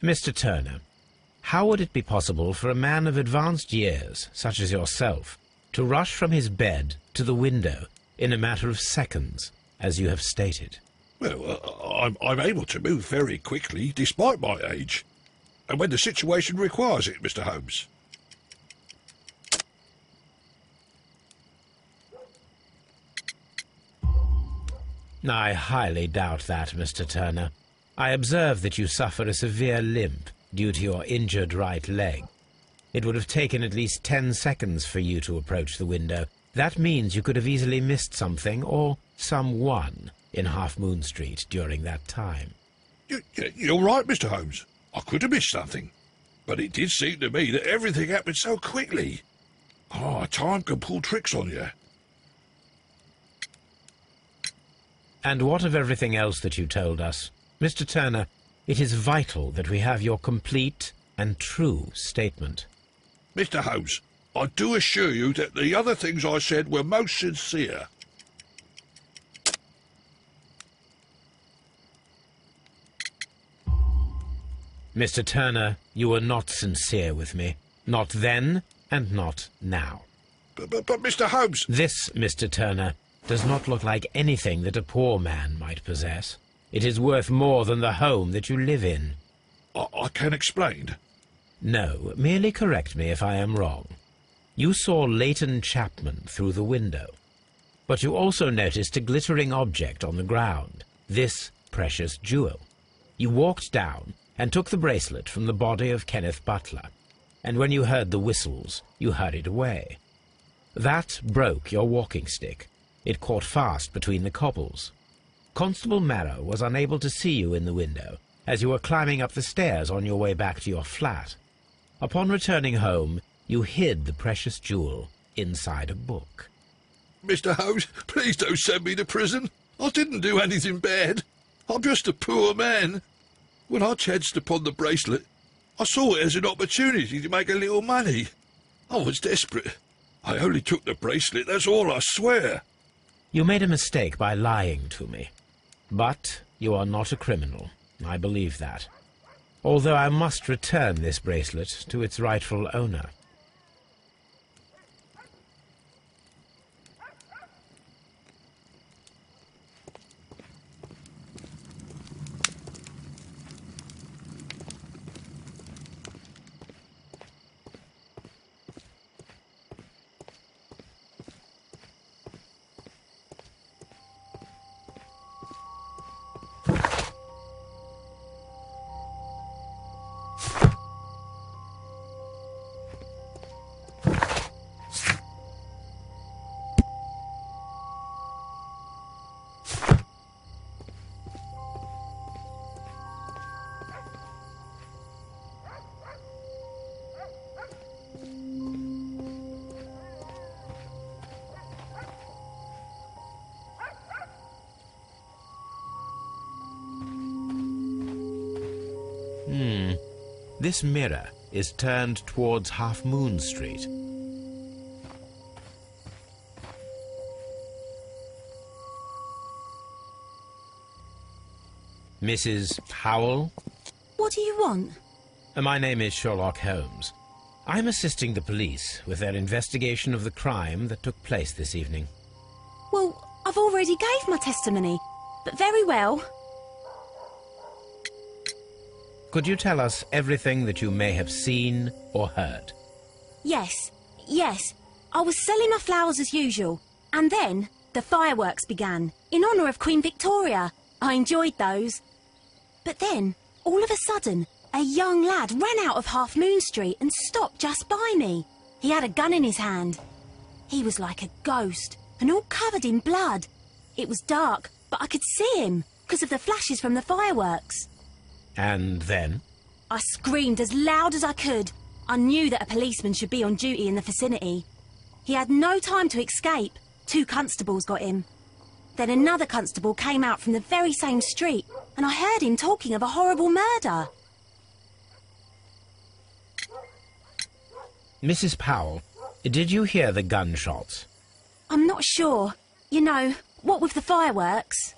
Mr. Turner, how would it be possible for a man of advanced years, such as yourself, to rush from his bed to the window in a matter of seconds, as you have stated? Well, I'm able to move very quickly, despite my age. And when the situation requires it, Mr. Holmes. I highly doubt that, Mr. Turner. I observe that you suffer a severe limp due to your injured right leg. It would have taken at least 10 seconds for you to approach the window. That means you could have easily missed something or someone in Half Moon Street during that time. You're right, Mr. Holmes. I could have missed something. But it did seem to me that everything happened so quickly. Time can pull tricks on you. And what of everything else that you told us? Mr. Turner, it is vital that we have your complete and true statement. Mr. Holmes, I do assure you that the other things I said were most sincere. Mr. Turner, you were not sincere with me. Not then, and not now. But Mr. Holmes... This, Mr. Turner, does not look like anything that a poor man might possess. It is worth more than the home that you live in. I can explain. No, merely correct me if I am wrong. You saw Leighton Chapman through the window, but you also noticed a glittering object on the ground, this precious jewel. You walked down and took the bracelet from the body of Kenneth Butler, and when you heard the whistles, you hurried away. That broke your walking stick. It caught fast between the cobbles. Constable Marrow was unable to see you in the window as you were climbing up the stairs on your way back to your flat. Upon returning home, you hid the precious jewel inside a book. Mr. Holmes, please don't send me to prison. I didn't do anything bad. I'm just a poor man. When I chanced upon the bracelet, I saw it as an opportunity to make a little money. I was desperate. I only took the bracelet, that's all, I swear. You made a mistake by lying to me. But you are not a criminal. I believe that. Although I must return this bracelet to its rightful owner. This mirror is turned towards Half Moon Street. Mrs. Powell? What do you want? My name is Sherlock Holmes. I'm assisting the police with their investigation of the crime that took place this evening. Well, I've already gave my testimony, but very well. Could you tell us everything that you may have seen or heard? Yes. I was selling my flowers as usual, and then the fireworks began, in honour of Queen Victoria. I enjoyed those. But then, all of a sudden, a young lad ran out of Half Moon Street and stopped just by me. He had a gun in his hand. He was like a ghost, and all covered in blood. It was dark, but I could see him, because of the flashes from the fireworks. And then? I screamed as loud as I could. I knew that a policeman should be on duty in the vicinity. He had no time to escape. 2 constables got him. Then another constable came out from the very same street, and I heard him talking of a horrible murder. Mrs. Powell, did you hear the gunshots? I'm not sure. You know, what with the fireworks?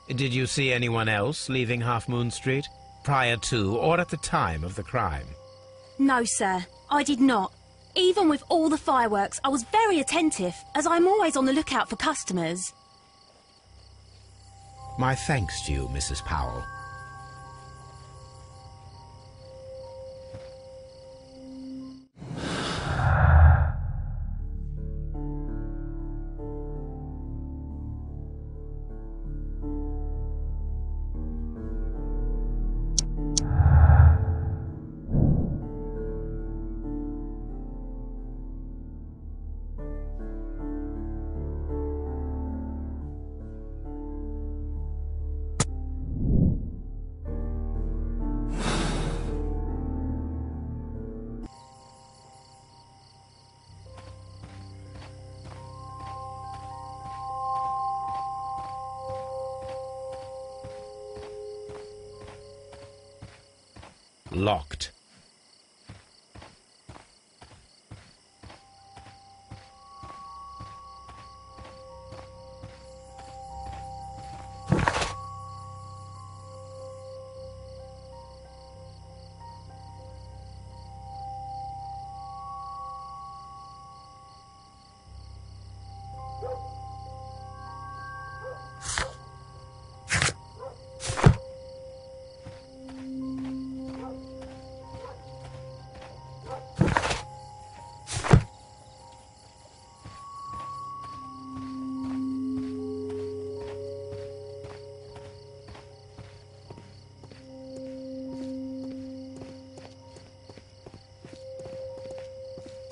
Did you see anyone else leaving Half Moon Street, prior to or at the time of the crime? No, sir, I did not. Even with all the fireworks, I was very attentive, as I'm always on the lookout for customers. My thanks to you, Mrs. Powell. Locked.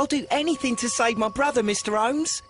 I'll do anything to save my brother, Mr. Holmes.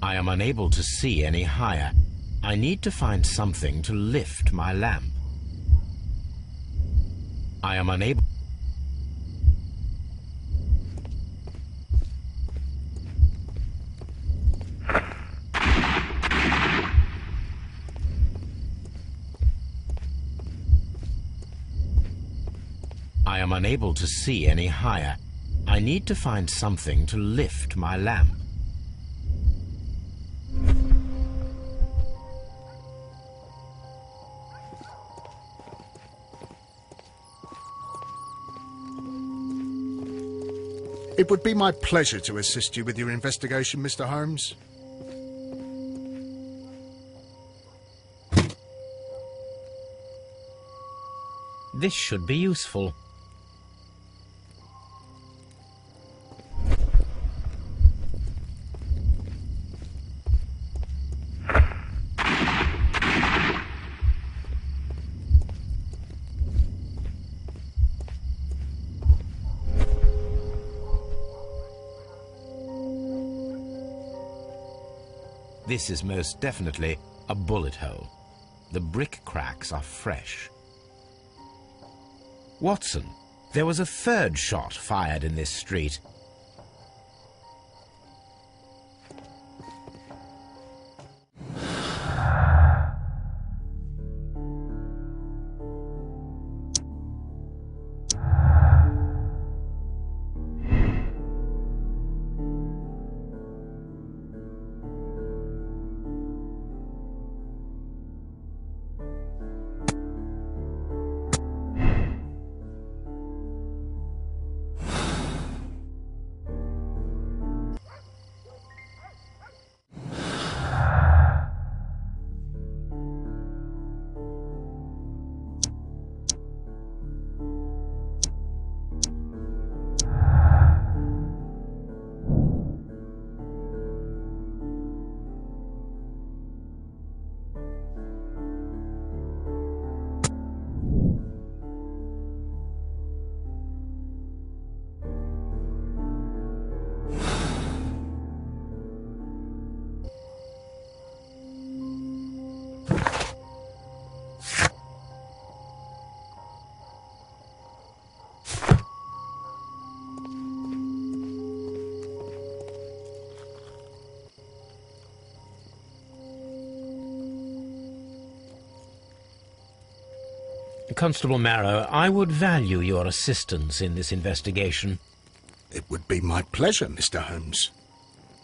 I am unable to see any higher. I need to find something to lift my lamp. I am unable... I am unable to see any higher. I need to find something to lift my lamp. It would be my pleasure to assist you with your investigation, Mr. Holmes. This should be useful. This is most definitely a bullet hole. The brick cracks are fresh. Watson, there was a third shot fired in this street. Constable Marrow, I would value your assistance in this investigation. It would be my pleasure, Mr. Holmes.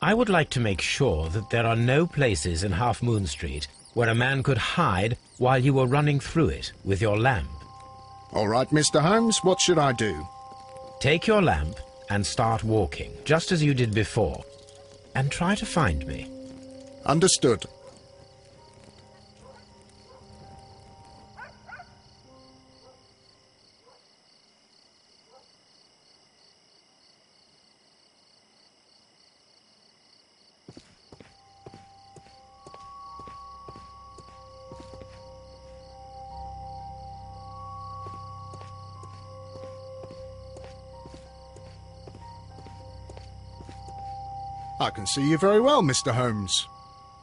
I would like to make sure that there are no places in Half Moon Street where a man could hide while you were running through it with your lamp. All right, Mr. Holmes, what should I do? Take your lamp and start walking, just as you did before, and try to find me. Understood. I can see you very well, Mr. Holmes.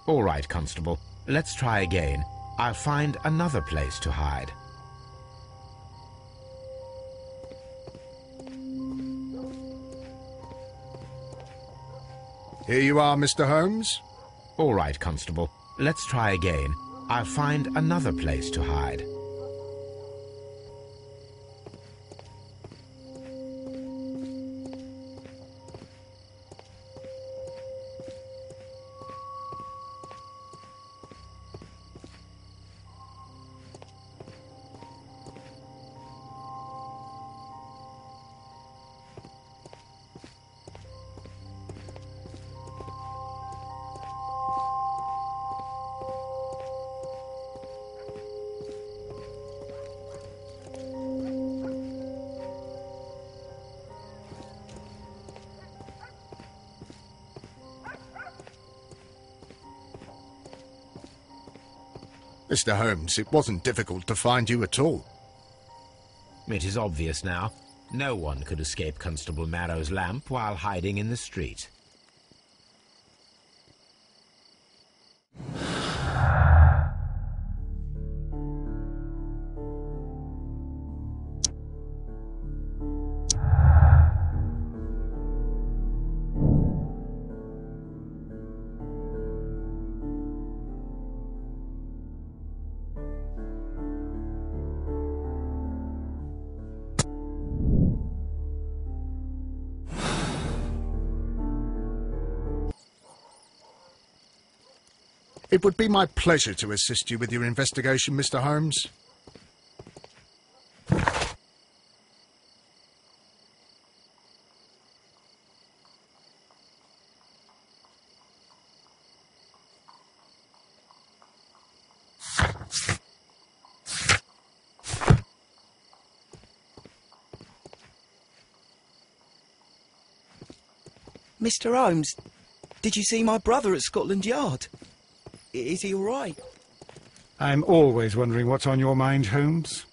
All right, Constable. Let's try again. I'll find another place to hide. Here you are, Mr. Holmes. All right, Constable. Let's try again. I'll find another place to hide. Mr. Holmes, it wasn't difficult to find you at all. It is obvious now. No one could escape Constable Marrow's lamp while hiding in the street. It would be my pleasure to assist you with your investigation, Mr. Holmes. Mr. Holmes, did you see my brother at Scotland Yard? Is he all right? I'm always wondering what's on your mind, Holmes.